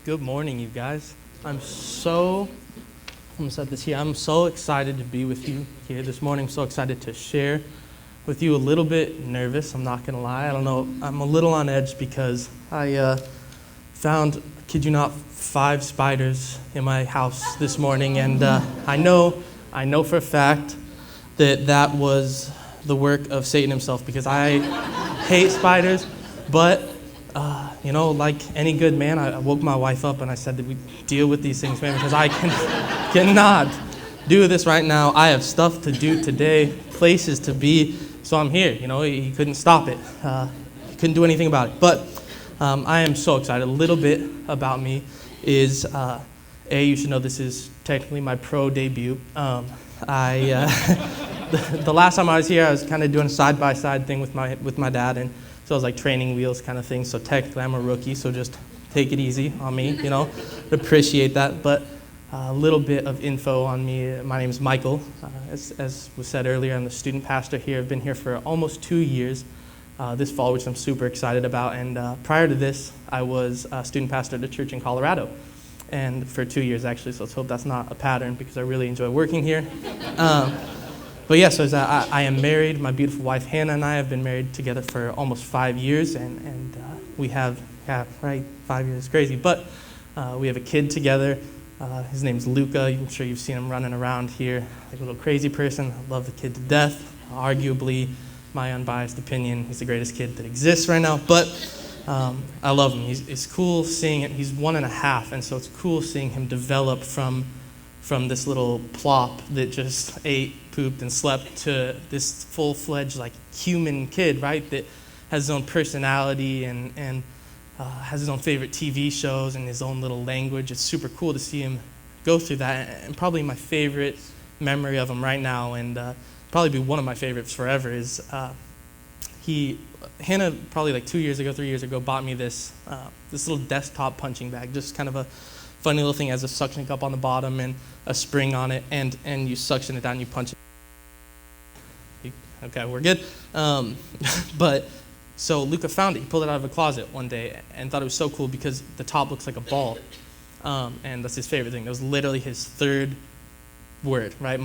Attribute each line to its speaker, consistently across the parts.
Speaker 1: Good morning, you guys. I'm going to set this here. I'm so excited to be with you here this morning. I'm so excited to share with you. A little bit nervous, I'm not going to lie. I don't know, I'm a little on edge because I found, kid you not, 5 spiders in my house this morning, and I know for a fact that that was the work of Satan himself because I hate spiders, but like any good man, I woke my wife up and I said that we deal with these things, man, because I cannot do this right now. I have stuff to do today, places to be, so I'm here. He couldn't stop it. He couldn't do anything about it. But I am so excited. A little bit about me is, you should know this is technically my pro debut. The last time I was here, I was kind of doing a side-by-side thing with my dad, and so I was like training wheels kind of thing. So technically I'm a rookie, so just take it easy on me, appreciate that. But a little bit of info on me. My name is Michael. As was said earlier, I'm the student pastor here. I've been here for almost 2 years this fall, which I'm super excited about. And prior to this, I was a student pastor at a church in Colorado, and for 2 years actually. So let's hope that's not a pattern because I really enjoy working here. But yeah, so I am married. My beautiful wife Hannah and I have been married together for almost 5 years, and we have 5 years, crazy. But we have a kid together. His name's Luca. I'm sure you've seen him running around here like a little crazy person. I love the kid to death. Arguably, my unbiased opinion, he's the greatest kid that exists right now. But I love him. It's cool seeing it. He's 1.5, and so it's cool seeing him develop from this little plop that just ate, pooped, and slept to this full-fledged human kid, right? That has his own personality and has his own favorite TV shows and his own little language. It's super cool to see him go through that. And probably my favorite memory of him right now, and probably be one of my favorites forever, is Hannah probably 3 years ago bought me this little desktop punching bag, just kind of a funny little thing. Has a suction cup on the bottom and a spring on it, and you suction it down and you punch it. Okay, we're good. But so Luca found it. He pulled it out of a closet one day and thought it was so cool because the top looks like a ball, and that's his favorite thing. That was literally his third word, right?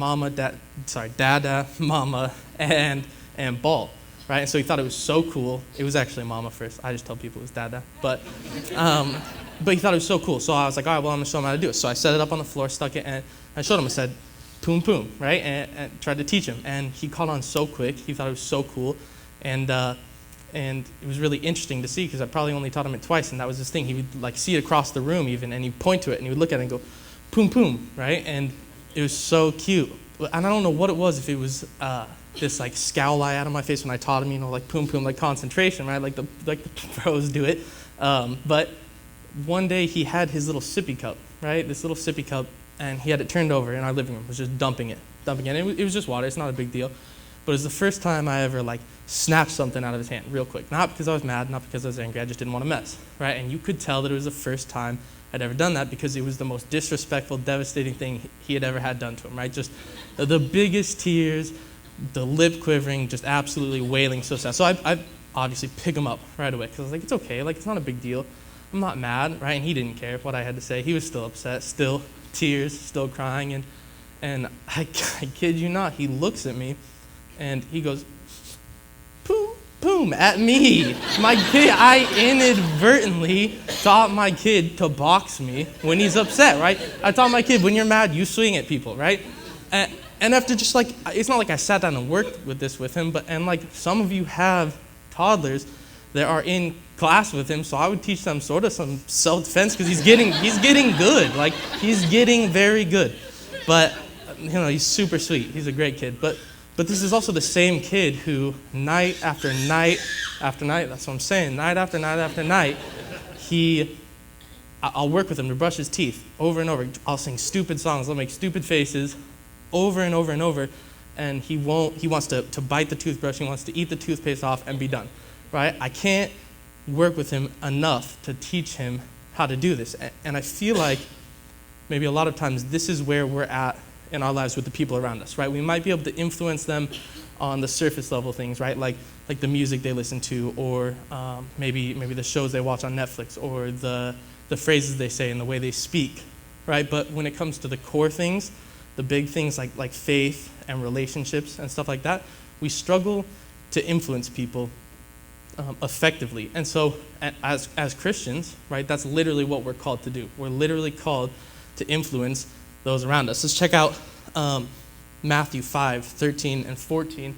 Speaker 1: Dada, mama, and ball, right? And so he thought it was so cool. It was actually mama first. I just tell people it was dada, but he thought it was so cool. So I was like, all right, well, I'm going to show him how to do it. So I set it up on the floor, stuck it, and I showed him. I said, poom, poom, right? And tried to teach him. And he caught on so quick. He thought it was so cool. And it was really interesting to see because I probably only taught him it twice, and that was his thing. He would see it across the room even, and he'd point to it, and he would look at it and go, poom, poom, right? And it was so cute. And I don't know what it was, if it was this scowl I had on my face when I taught him, poom, poom, concentration, right? Like the pros do it. But one day he had his little sippy cup, right? This little sippy cup, and he had it turned over in our living room. Was just dumping it. It was just water. It's not a big deal. But it was the first time I ever snatched something out of his hand real quick. Not because I was mad, not because I was angry. I just didn't want to mess, right? And you could tell that it was the first time I'd ever done that because it was the most disrespectful, devastating thing he had ever had done to him, right? Just the biggest tears, the lip quivering, just absolutely wailing, so sad. So I obviously pick him up right away because I was like, it's okay. It's not a big deal. I'm not mad, right? And he didn't care what I had to say. He was still upset, still tears, still crying. And I kid you not, he looks at me and he goes, poom, poom, at me. My kid, I inadvertently taught my kid to box me when he's upset, right? I taught my kid, when you're mad, you swing at people, right? And after just it's not like I sat down and worked with him, but some of you have toddlers that are in class with him, so I would teach them sort of some self-defense because he's getting good. He's getting very good. But he's super sweet. He's a great kid. But this is also the same kid who night after night after night, that's what I'm saying, night after night after night, I'll work with him to brush his teeth over and over. I'll sing stupid songs. I'll make stupid faces over and over and over, and he wants to bite the toothbrush. He wants to eat the toothpaste off and be done, right? I can't work with him enough to teach him how to do this. And I feel like maybe a lot of times this is where we're at in our lives with the people around us, right? We might be able to influence them on the surface level things, right? Like the music they listen to, or maybe the shows they watch on Netflix, or the the phrases they say and the way they speak, right? But when it comes to the core things, the big things like faith and relationships and stuff like that, we struggle to influence people effectively. And so as Christians, right, that's literally what we're called to do. We're literally called to influence those around us. Let's check out Matthew 5:13 and 14.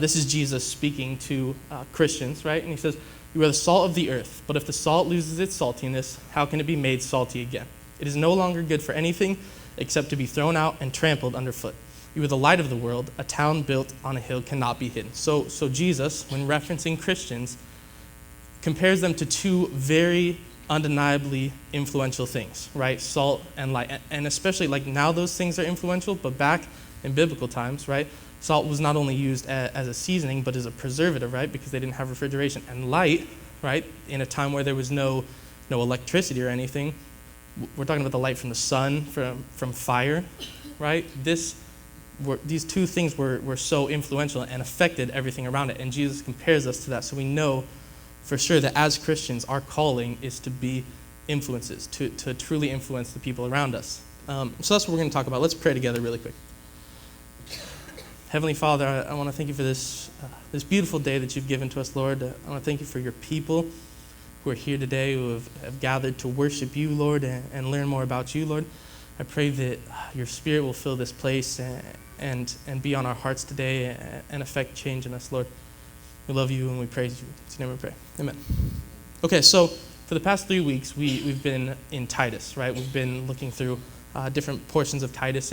Speaker 1: This is Jesus speaking to Christians, right? And he says, "You are the salt of the earth, but if the salt loses its saltiness, how can it be made salty again? It is no longer good for anything except to be thrown out and trampled underfoot. You are the light of the world. A town built on a hill cannot be hidden." So Jesus, when referencing Christians, compares them to two very undeniably influential things, right? Salt and light. And especially like now those things are influential, but back in biblical times, right? Salt was not only used as a seasoning, but as a preservative, right? Because they didn't have refrigeration. And light, right? In a time where there was no electricity or anything, we're talking about the light from the sun, from fire, right? These two things were so influential and affected everything around it. And Jesus compares us to that. So we know for sure that as Christians, our calling is to be influences, to truly influence the people around us. So that's what we're going to talk about. Let's pray together really quick. Heavenly Father, I want to thank you for this beautiful day that you've given to us, Lord. I want to thank you for your people who are here today, who have gathered to worship you, Lord, and learn more about you, Lord. I pray that your Spirit will fill this place and be on our hearts today and affect change in us, Lord. We love you and we praise you. In your name we pray. Amen. Okay, so for the past 3 weeks, we've been in Titus, right? We've been looking through different portions of Titus,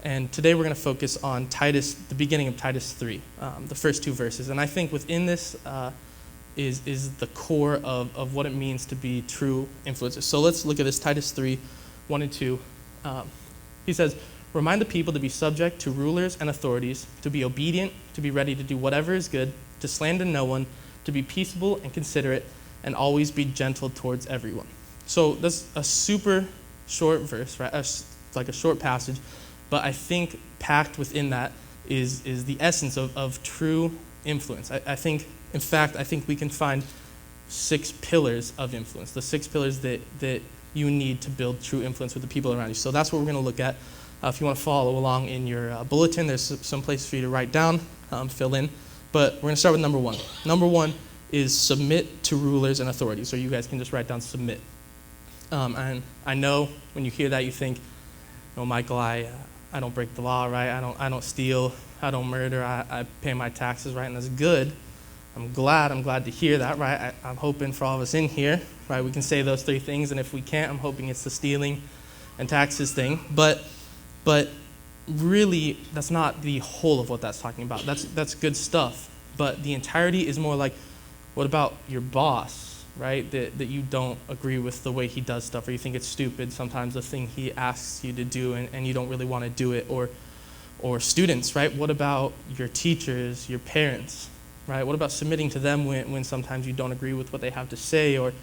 Speaker 1: and today we're going to focus on Titus, the beginning of Titus 3, the first 2 verses. And I think within this is the core of what it means to be true influencers. So let's look at this, Titus 3, 1 and 2. He says, "Remind the people to be subject to rulers and authorities, to be obedient, to be ready to do whatever is good, to slander no one, to be peaceable and considerate, and always be gentle towards everyone." So that's a super short verse, right? Like a short passage. But I think packed within that is the essence of true influence. I think we can find 6 pillars of influence, the 6 pillars that you need to build true influence with the people around you. So that's what we're going to look at. If you want to follow along in your bulletin, there's some places for you to write down, fill in. But we're going to start with number 1. Number 1 is submit to rulers and authorities. So you guys can just write down submit. And I know when you hear that, you think, "Oh, Michael, I don't break the law, right? I don't steal. I don't murder. I pay my taxes, right?" And that's good. I'm glad to hear that, right? I'm hoping for all of us in here, right, we can say those 3 things. And if we can't, I'm hoping it's the stealing and taxes thing. But really, that's not the whole of what that's talking about. That's good stuff. But the entirety is more like, what about your boss, right? That you don't agree with the way he does stuff, or you think it's stupid sometimes the thing he asks you to do, and you don't really want to do it. Or students, right? What about your teachers, your parents, right? What about submitting to them when sometimes you don't agree with what they have to say, or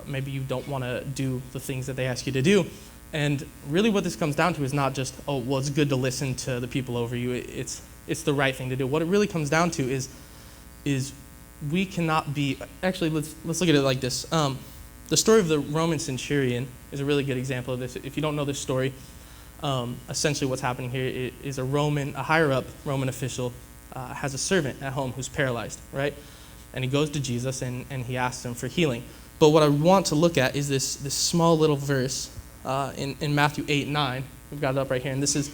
Speaker 1: maybe you don't want to do the things that they ask you to do? And really what this comes down to is not just, oh, well, it's good to listen to the people over you. It's the right thing to do. What it really comes down to is we cannot be, actually, let's look at it like this. The story of the Roman centurion is a really good example of this. If you don't know this story, essentially what's happening here is a higher-up Roman official has a servant at home who's paralyzed, right? And he goes to Jesus and he asks him for healing. But what I want to look at is this small little verse in Matthew 8:9. We've got it up right here, and this is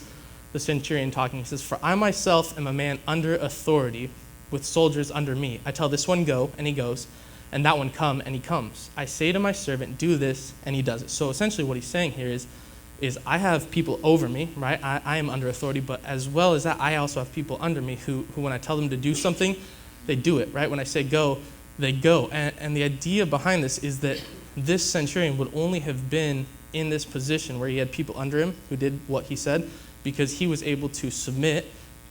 Speaker 1: the centurion talking. He says, "For I myself am a man under authority, with soldiers under me. I tell this one, go, and he goes, and that one, come, and he comes. I say to my servant, do this, and he does it." So essentially what he's saying here is I have people over me, right? I am under authority, but as well as that, I also have people under me who when I tell them to do something, they do it, right? When I say go, they go. And the idea behind this is that this centurion would only have been in this position where he had people under him who did what he said because he was able to submit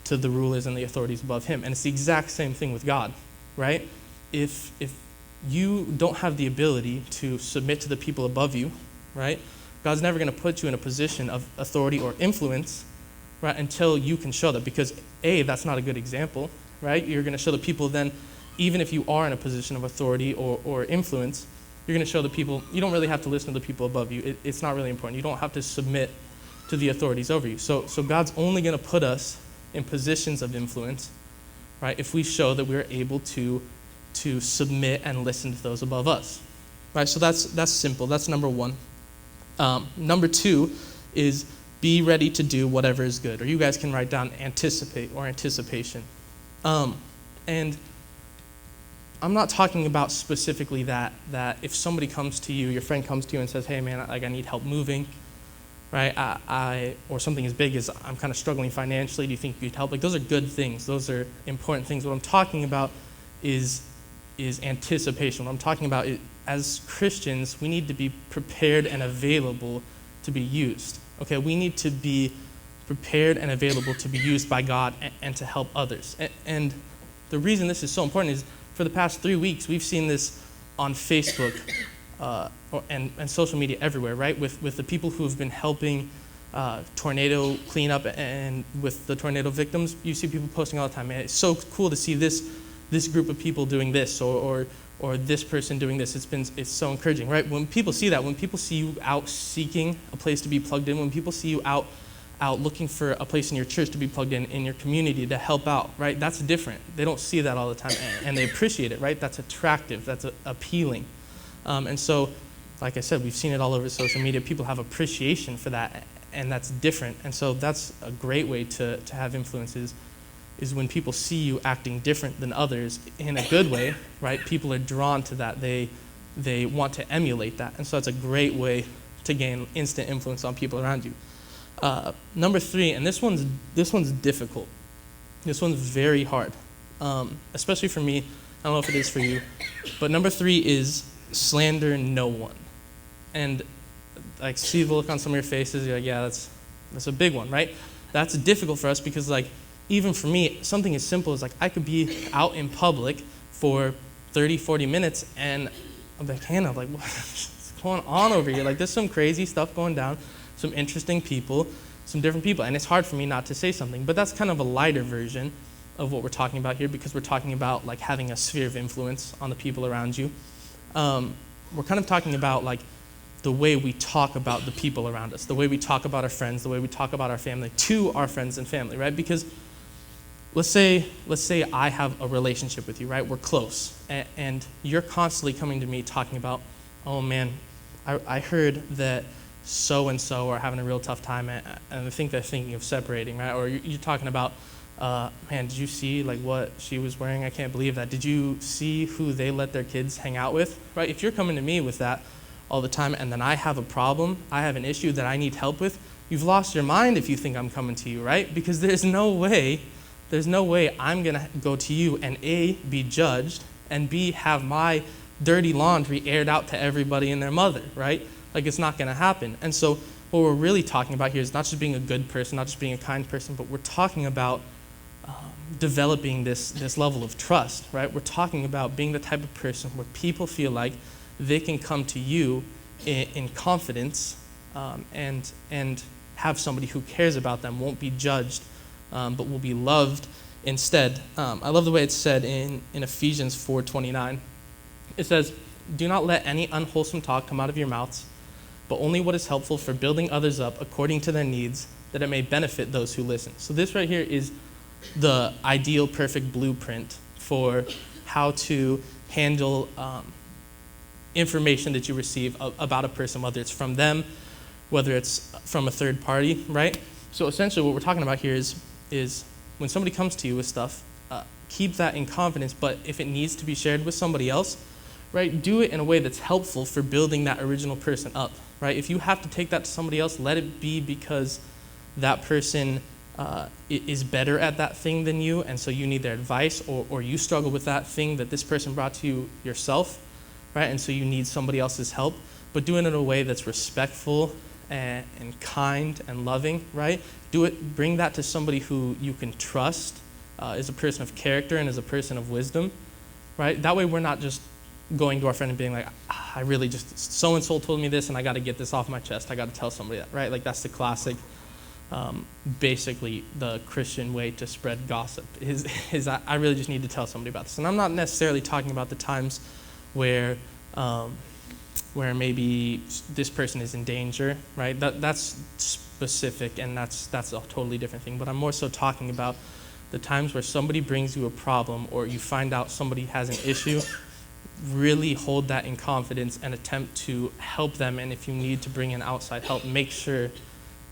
Speaker 1: to the rulers and the authorities above him. And it's the exact same thing with God, right? If you don't have the ability to submit to the people above you, right, God's never going to put you in a position of authority or influence, right, until you can show that. Because A, that's not a good example, right? You're going to show the people then, even if you are in a position of authority or influence, you're going to show the people, you don't really have to listen to the people above you. It's not really important. You don't have to submit to the authorities over you. So God's only going to put us in positions of influence, right, if we show that we're able to submit and listen to those above us, right? So that's simple. That's number one. Number two is be ready to do whatever is good. Or you guys can write down anticipate or anticipation. And I'm not talking about specifically that if somebody comes to you, your friend comes to you and says, hey man, I need help moving, right? Or something as big as I'm kind of struggling financially. Do you think you'd help? Like, those are good things. Those are important things. What I'm talking about is anticipation. What I'm talking about is, as Christians, we need to be prepared and available to be used. Okay, we need to be prepared and available to be used by God and to help others. And the reason this is so important is for the past 3 weeks, we've seen this on Facebook and social media everywhere, right? With the people who have been helping tornado cleanup and with the tornado victims, you see people posting all the time, man, it's so cool to see this group of people doing this or this person doing this. It's so encouraging, right? When people see that, when people see you out seeking a place to be plugged in, when people see you out looking for a place in your church to be plugged in your community to help out, right? That's different. They don't see that all the time, and they appreciate it, right? That's attractive. That's appealing. And so, like I said, we've seen it all over social media. People have appreciation for that, and that's different. And so that's a great way to have influences, is when people see you acting different than others in a good way, right? People are drawn to that. They want to emulate that. And so that's a great way to gain instant influence on people around you. Number three, and this one's difficult. This one's very hard, especially for me. I don't know if it is for you, but number three is slander no one. And like, see the look on some of your faces. You're like, yeah, that's a big one, right? That's difficult for us because, like, even for me, something as simple as, like, I could be out in public for 30, 40 minutes, and I'm like, Hannah, like, what's going on over here? Like, there's some crazy stuff going down, some interesting people, some different people, and it's hard for me not to say something. But that's kind of a lighter version of what we're talking about here, because we're talking about, like, having a sphere of influence on the people around you. We're kind of talking about, like, the way we talk about the people around us, the way we talk about our friends, the way we talk about our family to our friends and family, right? Because let's say I have a relationship with you, right? We're close, and you're constantly coming to me talking about, oh man, I heard that so-and-so are having a real tough time, and I think they're thinking of separating, right? Or you're talking about, man, did you see, like, what she was wearing? I can't believe that. Did you see who they let their kids hang out with, right? If you're coming to me with that all the time, and then I have a problem, I have an issue that I need help with, you've lost your mind if you think I'm coming to you, right? Because there's no way I'm going to go to you and A, be judged, and B, have my dirty laundry aired out to everybody and their mother, right? Like, it's not going to happen. And so what we're really talking about here is not just being a good person, not just being a kind person, but we're talking about developing this level of trust, right? We're talking about being the type of person where people feel like they can come to you in confidence and have somebody who cares about them, won't be judged, but will be loved instead. I love the way it's said in Ephesians 4:29. It says, "Do not let any unwholesome talk come out of your mouths, but only what is helpful for building others up according to their needs, that it may benefit those who listen." So this right here is the ideal, perfect blueprint for how to handle information that you receive about a person, whether it's from them, whether it's from a third party, right? So essentially what we're talking about here is when somebody comes to you with stuff, keep that in confidence, but if it needs to be shared with somebody else, right, do it in a way that's helpful for building that original person up, right? If you have to take that to somebody else, let it be because that person is better at that thing than you, and so you need their advice, or you struggle with that thing that this person brought to you yourself, right? And so you need somebody else's help, but do it in a way that's respectful and kind and loving, right? Bring that to somebody who you can trust, is a person of character and is a person of wisdom, right? That way we're not just going to our friend and being like, I really just, so-and-so told me this and I got to get this off my chest. I got to tell somebody that, right? Like, that's the classic, basically the Christian way to spread gossip is I really just need to tell somebody about this. And I'm not necessarily talking about the times where where maybe this person is in danger, right? That's specific, and that's a totally different thing. But I'm more so talking about the times where somebody brings you a problem or you find out somebody has an issue. Really hold that in confidence and attempt to help them. And if you need to bring in outside help, make sure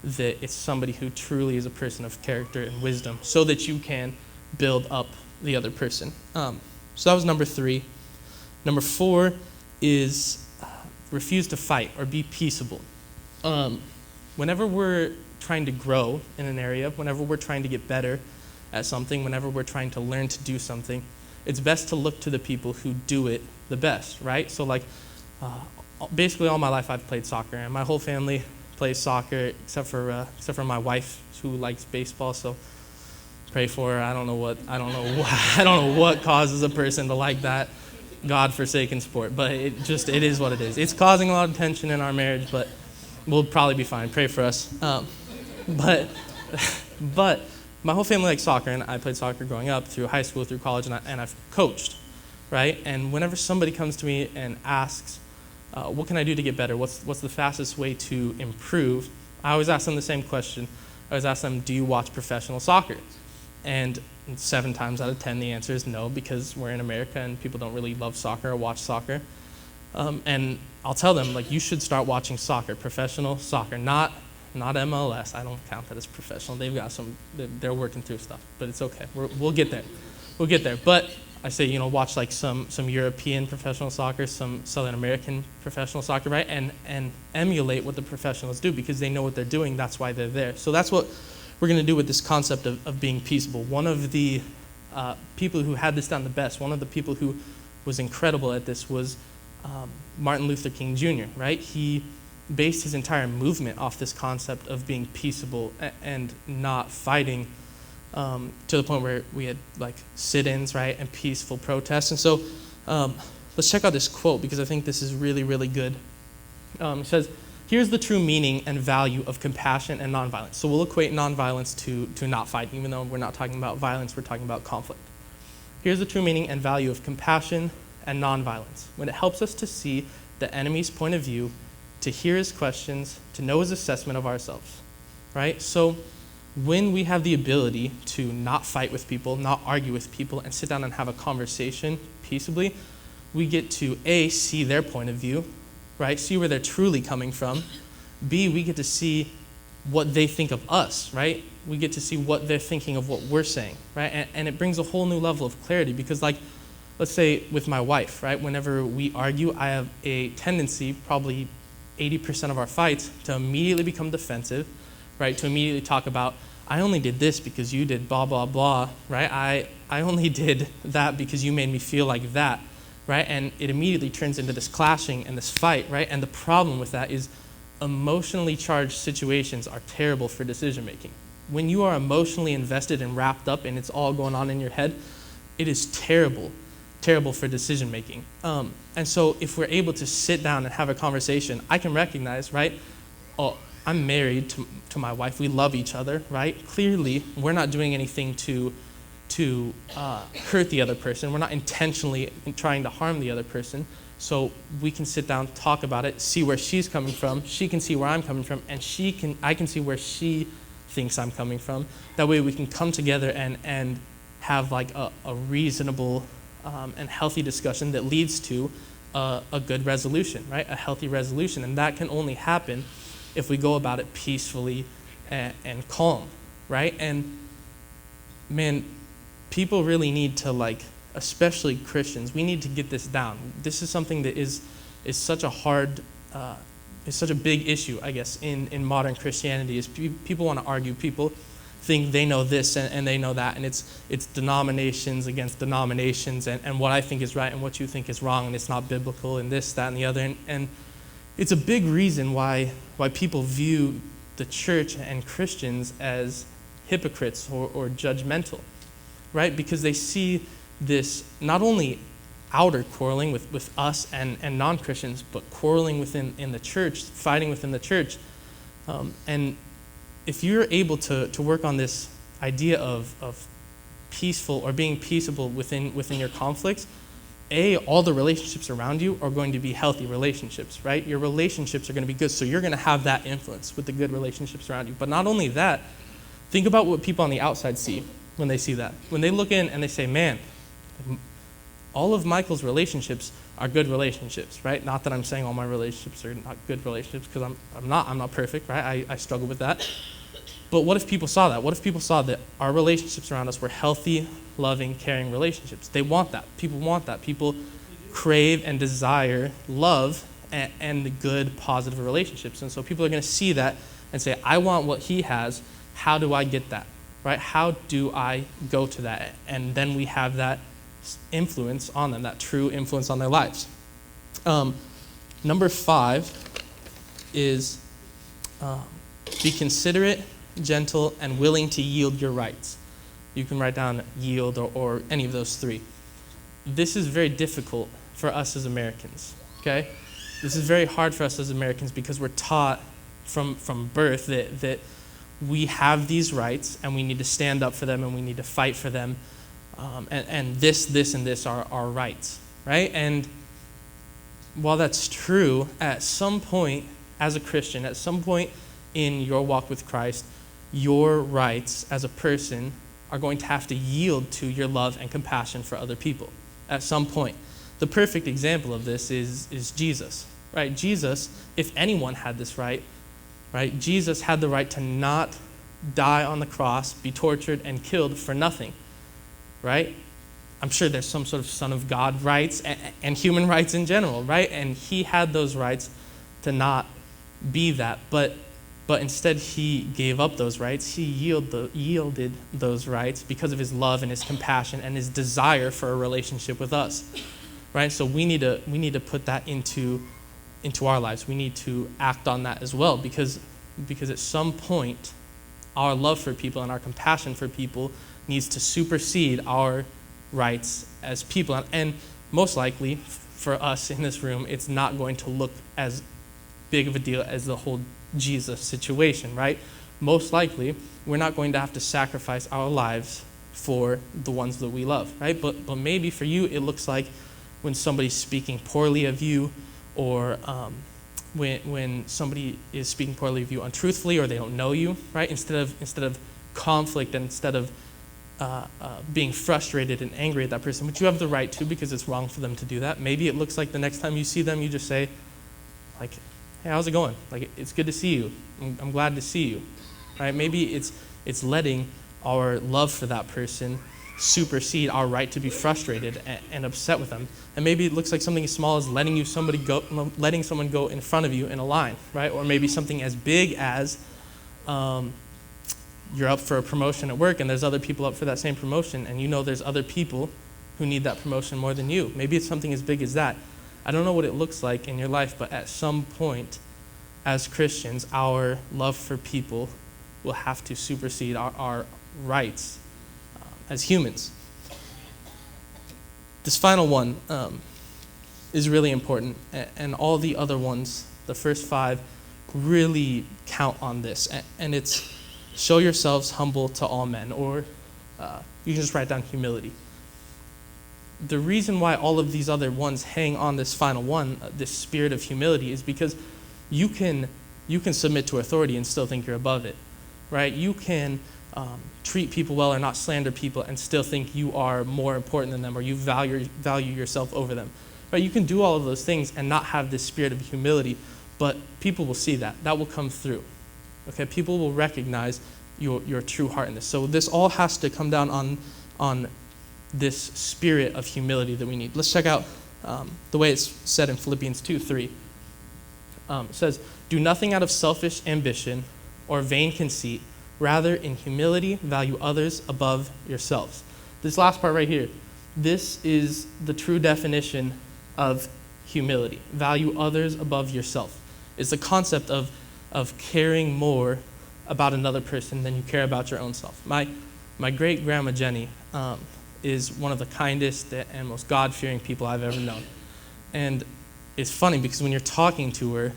Speaker 1: that it's somebody who truly is a person of character and wisdom, so that you can build up the other person. So that was number 3. Number 4 is refuse to fight or be peaceable. Whenever we're trying to grow in an area, whenever we're trying to get better at something, whenever we're trying to learn to do something, it's best to look to the people who do it the best, right? So like, basically all my life I've played soccer, and my whole family plays soccer except for my wife, who likes baseball. So pray for her. I don't know what causes a person to like that God-forsaken sport, but it is what it is. It's causing a lot of tension in our marriage, but we'll probably be fine. Pray for us. But my whole family likes soccer, and I played soccer growing up through high school, through college, and I've coached, right? And whenever somebody comes to me and asks, what can I do to get better? What's the fastest way to improve? I always ask them the same question. I always ask them, do you watch professional soccer? And 7 times out of 10, the answer is no, because we're in America and people don't really love soccer or watch soccer. And I'll tell them, like, you should start watching soccer, professional soccer, not MLS. I don't count that as professional. They've got they're working through stuff, but it's okay. We'll get there. We'll get there. But I say, watch like some European professional soccer, some Southern American professional soccer, right? And emulate what the professionals do, because they know what they're doing. That's why they're there. So that's what we're going to do with this concept of being peaceable. One of the people who had this down the best, one of the people who was incredible at this was Martin Luther King Jr., right? He based his entire movement off this concept of being peaceable and not fighting, to the point where we had like sit-ins, right, and peaceful protests. And so let's check out this quote, because I think this is really, really good. It says, "Here's the true meaning and value of compassion and nonviolence." So we'll equate nonviolence to not fighting, even though we're not talking about violence, we're talking about conflict. "Here's the true meaning and value of compassion and nonviolence, when it helps us to see the enemy's point of view, to hear his questions, to know his assessment of ourselves," right? So when we have the ability to not fight with people, not argue with people, and sit down and have a conversation peaceably, we get to A, see their point of view, right? See where they're truly coming from. B, we get to see what they think of us, right? We get to see what they're thinking of what we're saying, right? And it brings a whole new level of clarity, because like, let's say with my wife, right? Whenever we argue, I have a tendency, probably 80% of our fights, to immediately become defensive, right? To immediately talk about, I only did this because you did blah, blah, blah, right? I only did that because you made me feel like that, right? And it immediately turns into this clashing and this fight, right? And the problem with that is emotionally charged situations are terrible for decision making. When you are emotionally invested and wrapped up and it's all going on in your head, it is terrible for decision making. And so if we're able to sit down and have a conversation, I can recognize, right? Oh, I'm married to my wife. We love each other, right? Clearly, we're not doing anything to hurt the other person. We're not intentionally trying to harm the other person. So we can sit down, talk about it, see where she's coming from. She can see where I'm coming from, and I can see where she thinks I'm coming from. That way we can come together and have like a reasonable and healthy discussion that leads to a good resolution, right? A healthy resolution. And that can only happen if we go about it peacefully and calm, right? And man, people really need to, like, especially Christians, we need to get this down. This is something that is such a hard, is such a big issue, I guess, in modern Christianity, is people want to argue. People think they know this and they know that, and it's denominations against denominations, and what I think is right and what you think is wrong, and it's not biblical, and this, that, and the other. And it's a big reason why people view the church and Christians as hypocrites or judgmental, right? Because they see this not only outer quarreling with us and non-Christians, but quarreling in the church, fighting within the church. And if you're able to work on this idea of peaceful or being peaceable within your conflicts, all the relationships around you are going to be healthy relationships, right? Your relationships are going to be good, so you're going to have that influence with the good relationships around you. But not only that, think about what people on the outside see when they see that. When they look in and they say, man, all of Michael's relationships are good relationships, right? Not that I'm saying all my relationships are not good relationships, because I'm not perfect, right? I struggle with that. But what if people saw that? What if people saw that our relationships around us were healthy, loving, caring relationships? They want that. People want that. People crave and desire love and good, positive relationships. And so people are going to see that and say, I want what he has. How do I get that? Right? How do I go to that? And then we have that influence on them, that true influence on their lives. Number 5 is be considerate, gentle, and willing to yield your rights. You can write down yield or any of those 3. This is very difficult for us as Americans, okay? This is very hard for us as Americans because we're taught from birth that we have these rights and we need to stand up for them and we need to fight for them. And this, and this are our rights, right? And while that's true, at some point as a Christian, at some point in your walk with Christ, your rights as a person are going to have to yield to your love and compassion for other people at some point. The perfect example of this is Jesus, right? Jesus, if anyone had this right, Jesus had the right to not die on the cross, be tortured and killed for nothing, right? I'm sure there's some sort of Son of God rights and human rights in general, right? And he had those rights to not be that, but instead he gave up those rights. He yielded those rights because of his love and his compassion and his desire for a relationship with us, right? So we need to put that into our lives. We need to act on that as well because at some point our love for people and our compassion for people needs to supersede our rights as people. And most likely for us in this room, it's not going to look as big of a deal as the whole Jesus situation, right? Most likely, we're not going to have to sacrifice our lives for the ones that we love, right? But maybe for you, it looks like when somebody's speaking poorly of you, or when somebody is speaking poorly of you untruthfully, or they don't know you, right? Instead of conflict and instead of being frustrated and angry at that person, which you have the right to because it's wrong for them to do that. Maybe it looks like the next time you see them, you just say, like, hey, how's it going? Like, it's good to see you. I'm glad to see you, right? Maybe it's letting our love for that person supersede our right to be frustrated and upset with them. And maybe it looks like something as small as letting someone go in front of you in a line, right? Or maybe something as big as you're up for a promotion at work and there's other people up for that same promotion, and you know there's other people who need that promotion more than you. Maybe it's something as big as that. I don't know what it looks like in your life, but at some point, as Christians, our love for people will have to supersede our rights as humans. This final one is really important, and all the other ones, the first 5, really count on this. And it's show yourselves humble to all men, or you can just write down humility. The reason why all of these other ones hang on this final one, this spirit of humility, is because you can submit to authority and still think you're above it, right? You can treat people well or not slander people and still think you are more important than them, or you value yourself over them, right? You can do all of those things and not have this spirit of humility, but people will see that. That will come through, okay? People will recognize your true heart in this. So this all has to come down on this spirit of humility that we need. Let's check out the way it's said in Philippians 2:3. It says, "Do nothing out of selfish ambition or vain conceit. Rather, in humility, value others above yourselves." This last part right here, this is the true definition of humility. Value others above yourself. It's the concept of caring more about another person than you care about your own self. My great-grandma Jenny is one of the kindest and most God-fearing people I've ever known. And it's funny because when you're talking to her,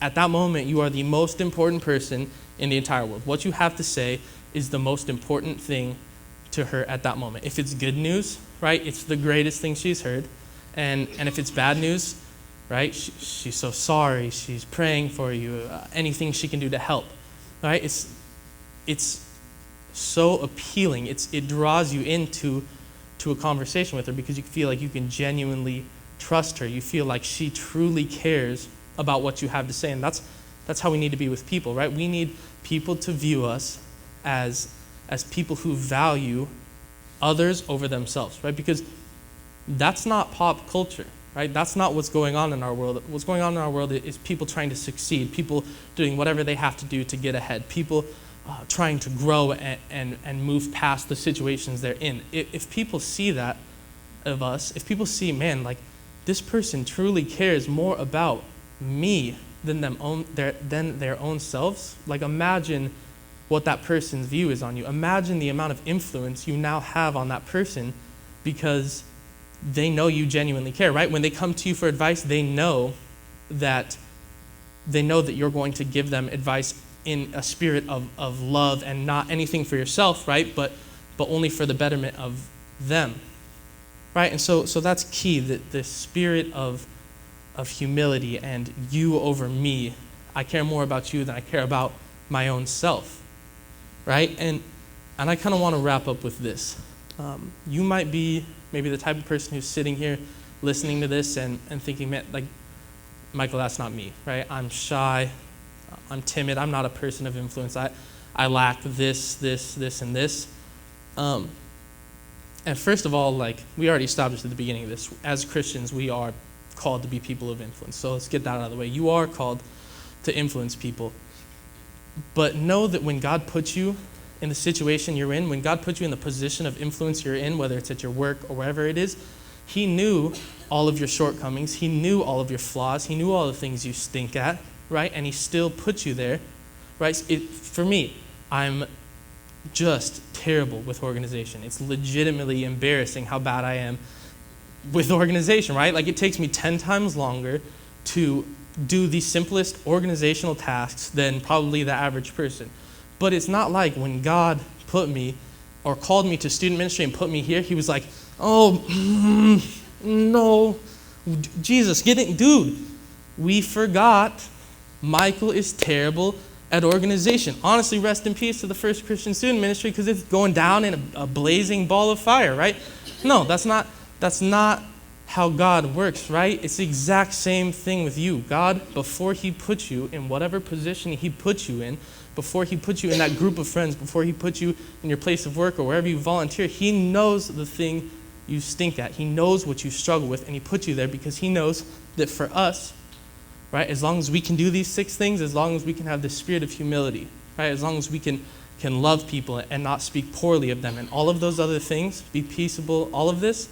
Speaker 1: at that moment, you are the most important person in the entire world. What you have to say is the most important thing to her at that moment. If it's good news, right, it's the greatest thing she's heard. And if it's bad news, right, she's so sorry, she's praying for you, anything she can do to help, right? It's so appealing. It draws you into a conversation with her because you feel like you can genuinely trust her. You feel like she truly cares about what you have to say, and that's how we need to be with people, right? We need people to view us as people who value others over themselves, right? Because that's not pop culture, right? That's not what's going on in our world. What's going on in our world is people trying to succeed, people doing whatever they have to do to get ahead, people trying to grow and move past the situations they're in. If people see that of us, if people see, man, like this person truly cares more about me than their own selves, like imagine what that person's view is on you. Imagine the amount of influence you now have on that person because they know you genuinely care, right? When they come to you for advice, they know that you're going to give them advice in a spirit of love and not anything for yourself, right? But only for the betterment of them, right? And so that's key, that the spirit of humility and you over me. I care more about you than I care about my own self, right? And I kind of want to wrap up with this. You might be maybe the type of person who's sitting here listening to this and thinking, man, like, Michael, that's not me, right? I'm shy, I'm timid, I'm not a person of influence. I lack this, and this. And first of all, like we already established at the beginning of this, as Christians, we are called to be people of influence. So let's get that out of the way. You are called to influence people. But know that when God puts you in the situation you're in, when God put you in the position of influence you're in, whether it's at your work or wherever it is, He knew all of your shortcomings. He knew all of your flaws. He knew all the things you stink at, right? And He still put you there, right? For me, I'm just terrible with organization. It's legitimately embarrassing how bad I am with organization, right? Like it takes me 10 times longer to do the simplest organizational tasks than probably the average person. But it's not like when God put me or called me to student ministry and put me here, He was like, oh, no, Jesus, dude, we forgot Michael is terrible at organization. Honestly, rest in peace to the First Christian Student Ministry because it's going down in a blazing ball of fire, right? No, that's not how God works, right? It's the exact same thing with you. God, before He put you in whatever position He put you in, before He put you in that group of friends, before He put you in your place of work or wherever you volunteer, He knows the thing you stink at. He knows what you struggle with, and He put you there because He knows that for us, right, as long as we can do these 6 things, as long as we can have this spirit of humility, right, as long as we can love people and not speak poorly of them, and all of those other things, be peaceable, all of this,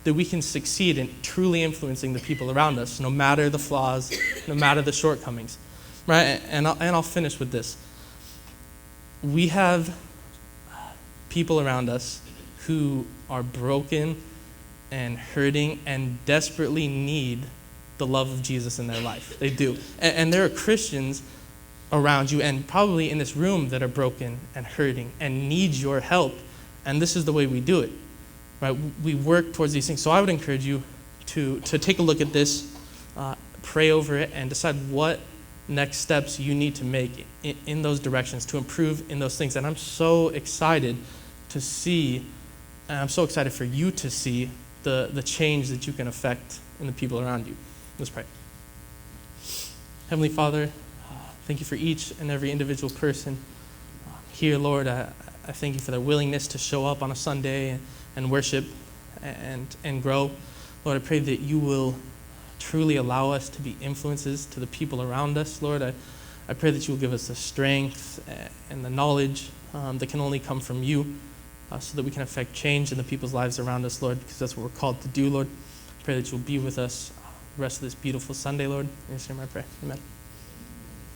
Speaker 1: that we can succeed in truly influencing the people around us, no matter the flaws, no matter the shortcomings, right? And I'll finish with this. We have people around us who are broken and hurting and desperately need the love of Jesus in their life. They do. And there are Christians around you and probably in this room that are broken and hurting and need your help. And this is the way we do it, right? We work towards these things. So I would encourage you to take a look at this, pray over it, and decide what next steps you need to make in those directions to improve in those things. And I'm so excited to see, and I'm so excited for you to see the change that you can affect in the people around you. Let's pray. Heavenly Father, thank You for each and every individual person here, Lord. I thank You for their willingness to show up on a Sunday and worship and grow. Lord, I pray that You will truly allow us to be influences to the people around us, Lord. I pray that You will give us the strength and the knowledge that can only come from You so that we can affect change in the people's lives around us, Lord, because that's what we're called to do, Lord. I pray that You'll be with us the rest of this beautiful Sunday, Lord. In Your name I pray. Amen.